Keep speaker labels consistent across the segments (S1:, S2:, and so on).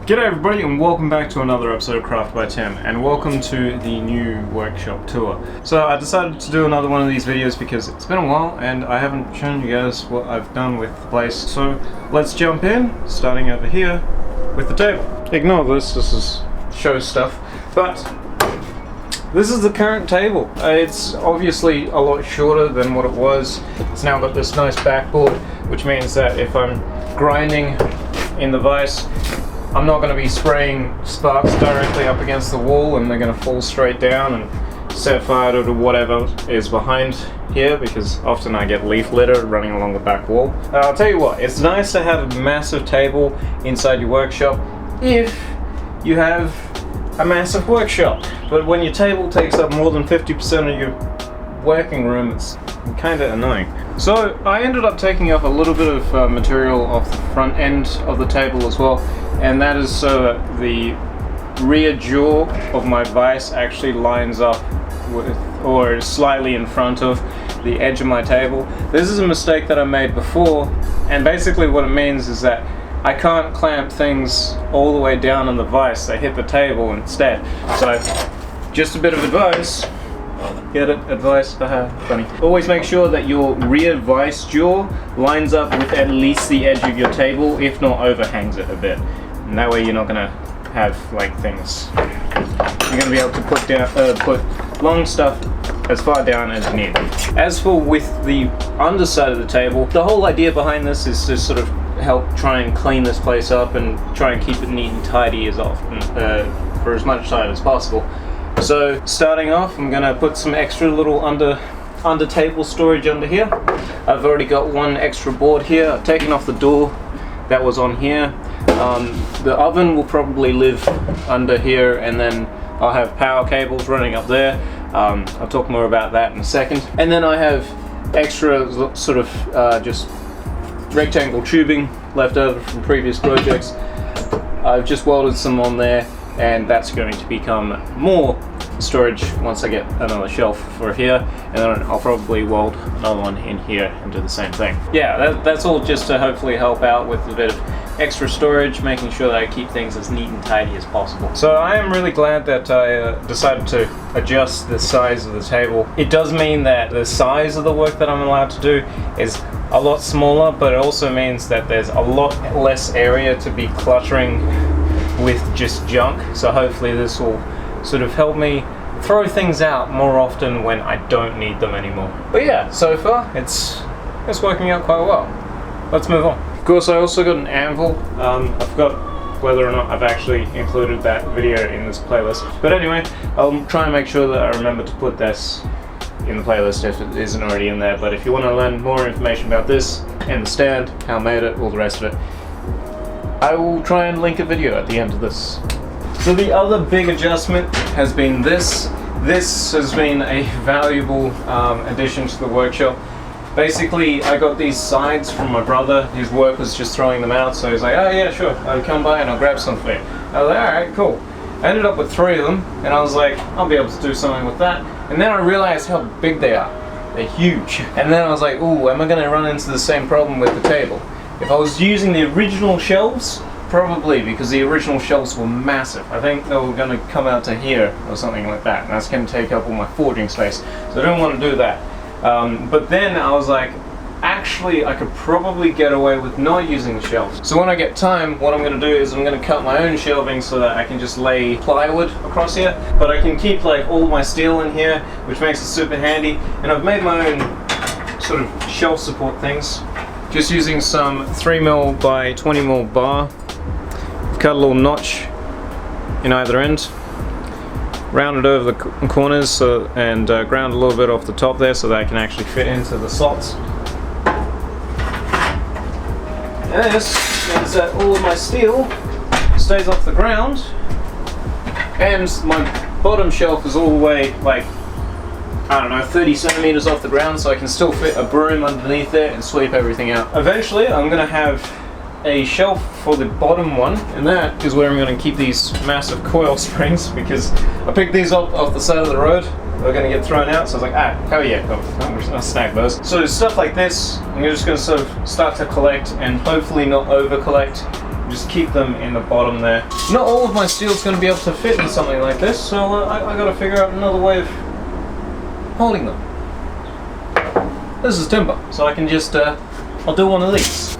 S1: G'day everybody and welcome back to another episode of Craft by Tim, and welcome to the new workshop tour. So I decided to do another one of these videos because it's been a while and I haven't shown you guys what I've done with the place. So let's jump in, starting over here with the table. Ignore this is show stuff, but this is the current table. It's obviously a lot shorter than what it was. It's now got this nice backboard, which means that if I'm grinding in the vise, I'm not going to be spraying sparks directly up against the wall and they're going to fall straight down and set fire to whatever is behind here, because often I get leaf litter running along the back wall. I'll tell you what, it's nice to have a massive table inside your workshop if you have a massive workshop, but when your table takes up more than 50% of your working room, it's kind of annoying. So I ended up taking up a little bit of material off the front end of the table as well, and that is so that the rear jaw of my vise actually lines up with, or slightly in front of, the edge of my table. This is a mistake that I made before, and basically what it means is that I can't clamp things all the way down on the vise. They hit the table instead. So just a bit of advice. Get it? Advice? Funny. Always make sure that your rear vise jaw lines up with at least the edge of your table, if not overhangs it a bit. And that way you're not gonna have like things. You're gonna be able to put long stuff as far down as you need. As for with the underside of the table, the whole idea behind this is to sort of help try and clean this place up and try and keep it neat and tidy as often for as much time as possible. So starting off, I'm gonna put some extra little under table storage under here. I've already got one extra board here. I've taken off the door that was on here. The oven will probably live under here, and then I'll have power cables running up there. I'll talk more about that in a second. And then I have extra sort of just rectangle tubing left over from previous projects. I've just welded some on there, and that's going to become more storage once I get another shelf for here, and then I'll probably weld another one in here and do the same thing. Yeah, that's all just to hopefully help out with a bit of extra storage, making sure that I keep things as neat and tidy as possible. So I am really glad that I decided to adjust the size of the table. It does mean that the size of the work that I'm allowed to do is a lot smaller, but it also means that there's a lot less area to be cluttering with just junk. So hopefully this will sort of help me throw things out more often when I don't need them anymore. But yeah, so far it's working out quite well. Let's move on. Of course, I also got an anvil. I forgot whether or not I've actually included that video in this playlist. But anyway, I'll try and make sure that I remember to put this in the playlist if it isn't already in there. But if you want to learn more information about this and the stand, how I made it, all the rest of it, I will try and link a video at the end of this. So the other big adjustment has been this. This has been a valuable addition to the workshop. Basically, I got these sides from my brother. His work was just throwing them out, so he's like, oh yeah, sure, I'll come by and I'll grab some for you. I was like, alright, cool. I ended up with 3 of them, and I was like, I'll be able to do something with that. And then I realized how big they are. They're huge. And then I was like, ooh, am I gonna run into the same problem with the table? If I was using the original shelves, probably, because the original shelves were massive. I think they were going to come out to here or something like that, and that's going to take up all my forging space, so I don't want to do that. But then I was like, actually I could probably get away with not using the shelves. So when I get time, what I'm going to do is I'm going to cut my own shelving so that I can just lay plywood across here, but I can keep like all my steel in here, which makes it super handy. And I've made my own sort of shelf support things, just using some 3mm by 20mm bar. Cut a little notch in either end, round it over the corners and ground a little bit off the top there so that I can actually fit into the slots. And this means that all of my steel stays off the ground, and my bottom shelf is all the way like, I don't know, 30 centimeters off the ground, so I can still fit a broom underneath there and sweep everything out. Eventually I'm going to have a shelf for the bottom one, and that is where I'm going to keep these massive coil springs, because I picked these up off the side of the road. They're going to get thrown out, so I was like, hell yeah, I'll snag those. So stuff like this, I'm just going to sort of start to collect, and hopefully not over collect, just keep them in the bottom there. Not all of my steel's going to be able to fit in something like this, so I got to figure out another way of holding them. This is timber, so I can just, I'll do one of these.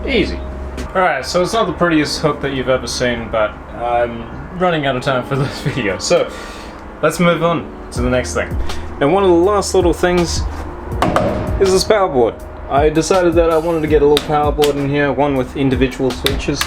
S1: Easy. Alright, so it's not the prettiest hook that you've ever seen, but I'm running out of time for this video. So, let's move on to the next thing. And one of the last little things is this power board. I decided that I wanted to get a little power board in here, one with individual switches.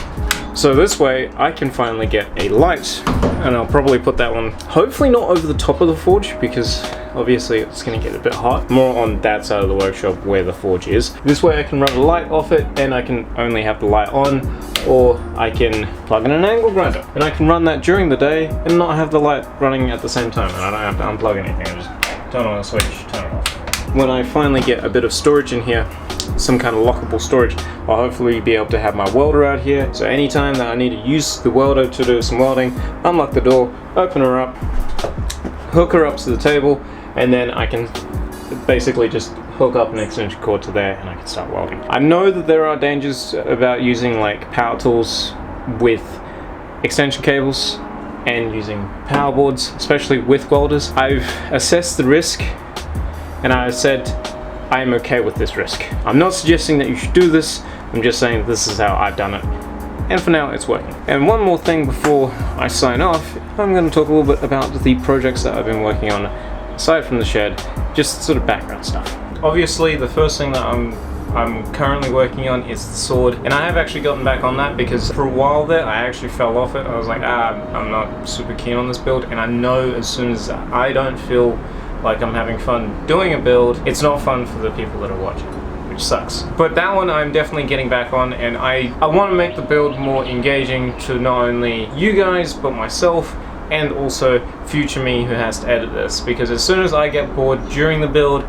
S1: So this way, I can finally get a light. And I'll probably put that one, hopefully not over the top of the forge, because obviously it's going to get a bit hot. More on that side of the workshop where the forge is. This way I can run a light off it, and I can only have the light on, or I can plug in an angle grinder. And I can run that during the day, and not have the light running at the same time, and I don't have to unplug anything. I just turn on a switch, turn it off. When I finally get a bit of storage in here, some kind of lockable storage, I'll hopefully be able to have my welder out here. So anytime that I need to use the welder to do some welding, unlock the door, open her up, hook her up to the table, and then I can basically just hook up an extension cord to there and I can start welding. I know that there are dangers about using like power tools with extension cables and using power boards, especially with welders. I've assessed the risk and I said I am okay with this risk. I'm not suggesting that you should do this, I'm just saying this is how I've done it. And for now, it's working. And one more thing before I sign off, I'm going to talk a little bit about the projects that I've been working on, aside from the shed, just sort of background stuff. Obviously, the first thing that I'm currently working on is the sword, and I have actually gotten back on that because for a while there, I actually fell off it. I was like, I'm not super keen on this build, and I know as soon as I don't feel like I'm having fun doing a build, it's not fun for the people that are watching, which sucks. But that one I'm definitely getting back on, and I want to make the build more engaging to not only you guys, but myself, and also future me who has to edit this, because as soon as I get bored during the build,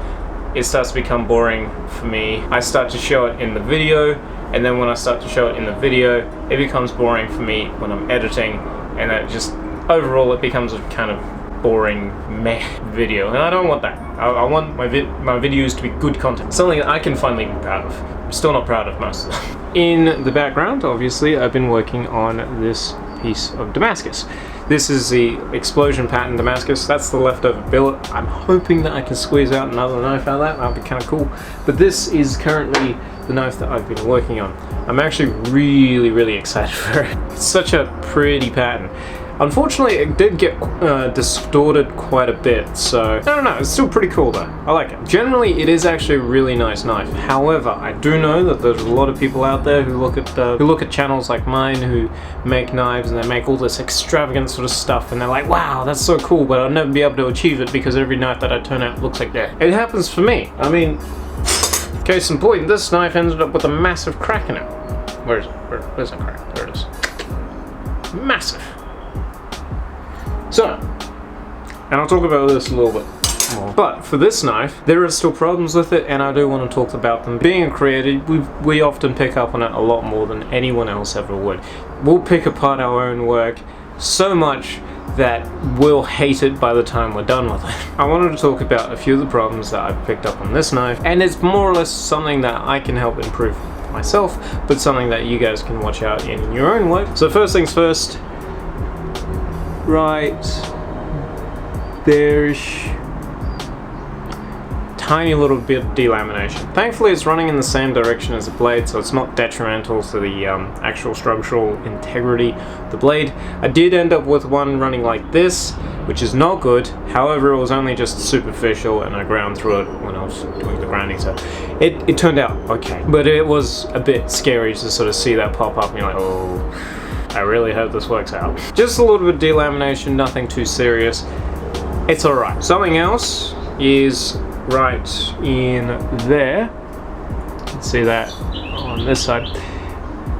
S1: it starts to become boring for me. I start to show it in the video, and then when I start to show it in the video, it becomes boring for me when I'm editing, and that just, overall it becomes a kind of boring meh video, and I don't want that. I want my videos to be good content, something that I can finally be proud of. I'm still not proud of most of them. In the background, obviously, I've been working on this piece of Damascus. This is the explosion pattern Damascus. That's the leftover billet. I'm hoping that I can squeeze out another knife out of that. That'd be kind of cool. But this is currently the knife that I've been working on. I'm actually really excited for it. It's such a pretty pattern. Unfortunately, it did get distorted quite a bit, so I don't know, it's still pretty cool though. I like it. Generally, it is actually a really nice knife. However, I do know that there's a lot of people out there who look at channels like mine who make knives and they make all this extravagant sort of stuff, and they're like, wow, that's so cool, but I'll never be able to achieve it because every knife that I turn out looks like that. It happens for me. I mean, case in point, this knife ended up with a massive crack in it. Where is it? Where's that crack? There it is. Massive. So, and I'll talk about this a little bit more. But for this knife, there are still problems with it, and I do want to talk about them. Being a creator, we often pick up on it a lot more than anyone else ever would. We'll pick apart our own work so much that we'll hate it by the time we're done with it. I wanted to talk about a few of the problems that I've picked up on this knife, and it's more or less something that I can help improve myself, but something that you guys can watch out in your own work. So first things first, right there's tiny little bit of delamination. Thankfully it's running in the same direction as the blade, so it's not detrimental to the actual structural integrity of the blade. I did end up with one running like this, which is not good. However, it was only just superficial and I ground through it when I was doing the grinding, so it turned out okay. But it was a bit scary to sort of see that pop up and you're like, oh, I really hope this works out. Just a little bit of delamination, nothing too serious. It's alright. Something else is right in there. You can see that on this side.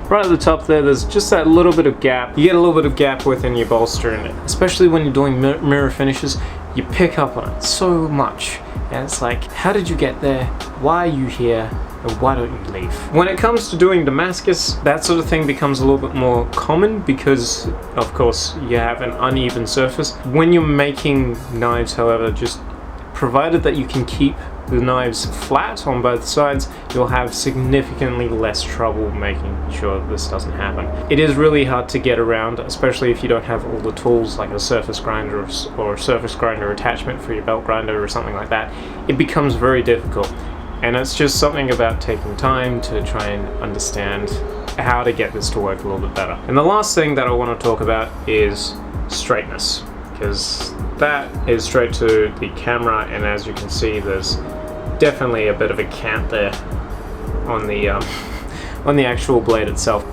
S1: right at the top there's just that little bit of gap. You get a little bit of gap within your bolster, and especially when you're doing mirror finishes, you pick up on it so much. And it's like, how did you get there? Why are you here? And why don't you leave? When it comes to doing Damascus, that sort of thing becomes a little bit more common because, of course, you have an uneven surface. When you're making knives, however, just provided that you can keep the knives flat on both sides, you'll have significantly less trouble making sure this doesn't happen. It is really hard to get around, especially if you don't have all the tools like a surface grinder or a surface grinder attachment for your belt grinder or something like that. It becomes very difficult. And it's just something about taking time to try and understand how to get this to work a little bit better. And the last thing that I want to talk about is straightness, because that is straight to the camera, and as you can see, there's definitely a bit of a cant there on the actual blade itself.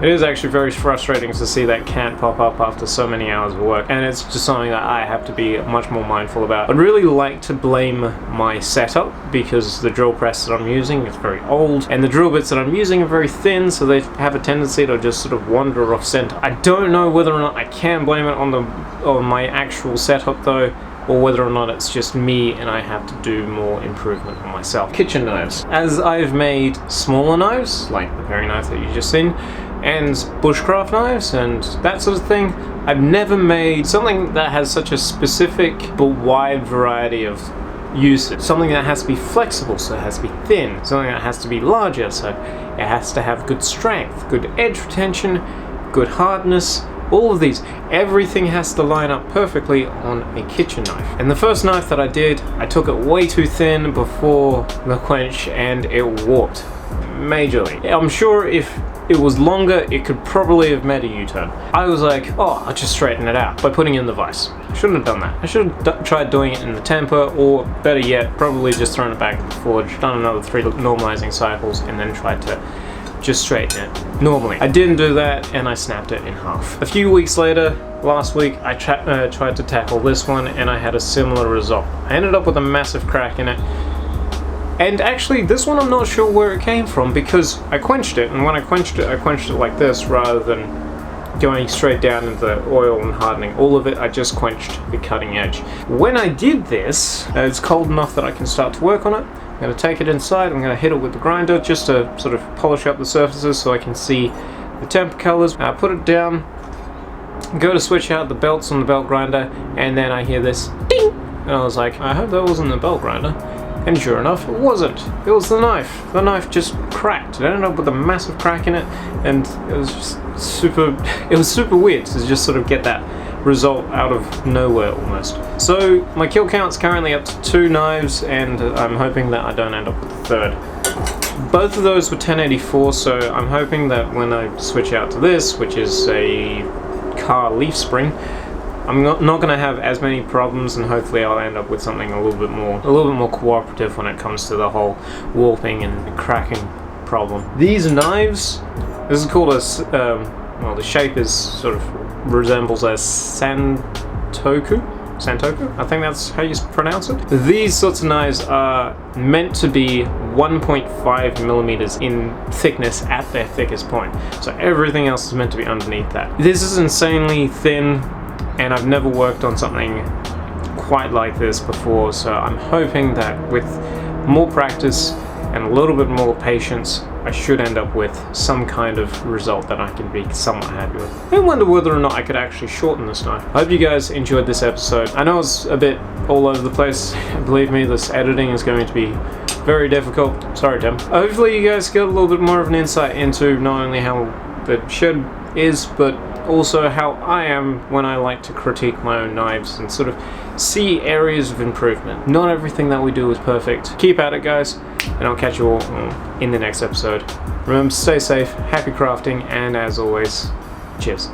S1: It is actually very frustrating to see that cant pop up after so many hours of work, and it's just something that I have to be much more mindful about. I'd really like to blame my setup, because the drill press that I'm using is very old, and the drill bits that I'm using are very thin, so they have a tendency to just sort of wander off center. I don't know whether or not I can blame it on my actual setup though, or whether or not it's just me and I have to do more improvement on myself. Kitchen knives. As I've made smaller knives, like the paring knife that you just seen, and bushcraft knives and that sort of thing, I've never made something that has such a specific but wide variety of uses. Something that has to be flexible, so it has to be thin. Something that has to be larger, so it has to have good strength, good edge retention, good hardness. All of these, everything has to line up perfectly on a kitchen knife. And the first knife that I did, I took it way too thin before the quench and it warped majorly. I'm sure if it was longer, it could probably have made a U-turn. I was like, oh, I'll just straighten it out by putting in the vise. I shouldn't have done that. I should have tried doing it in the temper, or better yet, probably just thrown it back in the forge, done another 3 normalizing cycles, and then tried to just straighten it normally. I didn't do that, and I snapped it in half. A few weeks later, last week, I tried to tackle this one, and I had a similar result. I ended up with a massive crack in it. And actually, this one I'm not sure where it came from, because I quenched it, and when I quenched it like this rather than going straight down into the oil and hardening all of it. I just quenched the cutting edge. When I did this, it's cold enough that I can start to work on it. I'm going to take it inside, I'm going to hit it with the grinder just to sort of polish up the surfaces so I can see the temper colors. I put it down, go to switch out the belts on the belt grinder, and then I hear this ding! And I was like, I hope that wasn't the belt grinder. And sure enough, it wasn't. It was the knife. The knife just cracked. It ended up with a massive crack in it, and it was just super weird to just sort of get that result out of nowhere almost. So my kill count's currently up to 2 knives, and I'm hoping that I don't end up with a third. Both of those were 1084, so I'm hoping that when I switch out to this, which is a car leaf spring, I'm not going to have as many problems, and hopefully I'll end up with something a little bit more cooperative when it comes to the whole warping and cracking problem. These knives, this is called a well, the shape is sort of resembles a Santoku, I think that's how you pronounce it. These sorts of knives are meant to be 1.5 millimeters in thickness at their thickest point, so everything else is meant to be underneath that. This is insanely thin, and I've never worked on something quite like this before, so I'm hoping that with more practice and a little bit more patience, I should end up with some kind of result that I can be somewhat happy with. I wonder whether or not I could actually shorten this knife. I hope you guys enjoyed this episode. I know it's a bit all over the place. Believe me, this editing is going to be very difficult. Sorry, Tim. Hopefully you guys get a little bit more of an insight into not only how the shed is, but also how I am when I like to critique my own knives and sort of see areas of improvement. Not everything that we do is perfect. Keep at it, guys, and I'll catch you all in the next episode. Remember to stay safe, happy crafting, and as always, cheers.